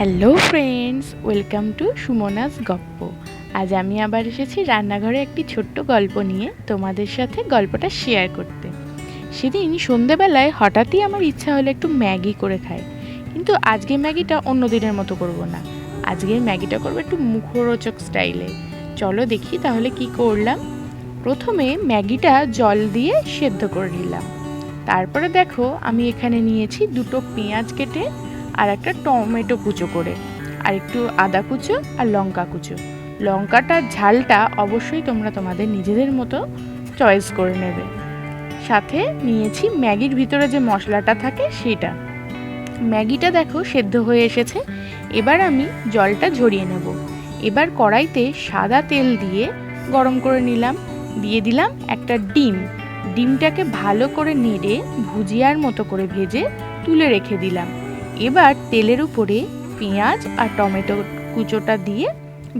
Hello friends, welcome to Sumana's গপ্প। আজ আমি আবার এসেছি রান্নাঘরে একটি ছোট্ট গল্প নিয়ে তোমাদের সাথে গল্পটা শেয়ার করতে। সেদিন সন্ধেবেলায় হঠাৎই আমার ইচ্ছা হলো একটু ম্যাগি করে খাই, কিন্তু আজকে ম্যাগিটা অন্য দিনের মতো করব না। আজকের ম্যাগিটা করবো একটু মুখরোচক স্টাইলে। চলো দেখি তাহলে কি করলাম। প্রথমে ম্যাগিটা জল দিয়ে সেদ্ধ করে নিলাম। তারপরে দেখো আমি এখানে নিয়েছি দুটো পেঁয়াজ কেটে, আর একটা টমেটো কুচো করে, আর একটু আদা কুচো আর লঙ্কা কুচো। লঙ্কাটার ঝালটা অবশ্যই তোমরা তোমাদের নিজেদের মতো চয়েস করে নেবে। সাথে নিয়েছি ম্যাগির ভিতরে যে মশলাটা থাকে সেটা। ম্যাগিটা দেখো সেদ্ধ হয়ে এসেছে। এবার আমি জলটা ঝরিয়ে নেব। এবার কড়াইতে সাদা তেল দিয়ে গরম করে নিলাম। দিয়ে দিলাম একটা ডিম। ডিমটাকে ভালো করে নেড়ে ভুজিয়ার মতো করে ভেজে তুলে রেখে দিলাম। এবার তেলের উপরে পেঁয়াজ আর টমেটো কুচোটা দিয়ে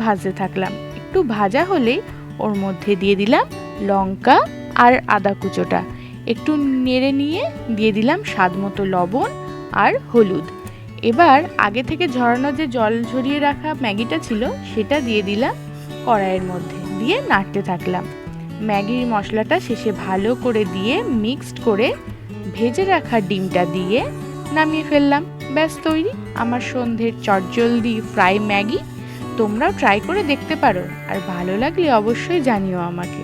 ভাজতে থাকলাম। একটু ভাজা হলে ওর মধ্যে দিয়ে দিলাম লঙ্কা আর আদা কুচোটা। একটু নেড়ে নিয়ে দিয়ে দিলাম স্বাদ মতো লবণ আর হলুদ। এবার আগে থেকে ঝরানো যে জল ঝরিয়ে রাখা ম্যাগিটা ছিল সেটা দিয়ে দিলাম কড়াইয়ের মধ্যে, দিয়ে নাড়তে থাকলাম। ম্যাগির মশলাটা শেষে ভালো করে দিয়ে মিক্সড করে ভেজে রাখা ডিমটা দিয়ে নামিয়ে ফেললাম। ব্যাস তৈরি আমার সন্ধ্যের চটজলদি ফ্রাই ম্যাগি। তোমরাও ট্রাই করে দেখতে পারো, আর ভালো লাগলে অবশ্যই জানিও আমাকে।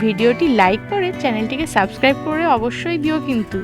ভিডিওটি লাইক করে চ্যানেলটিকে সাবস্ক্রাইব করে অবশ্যই দিও কিন্তু।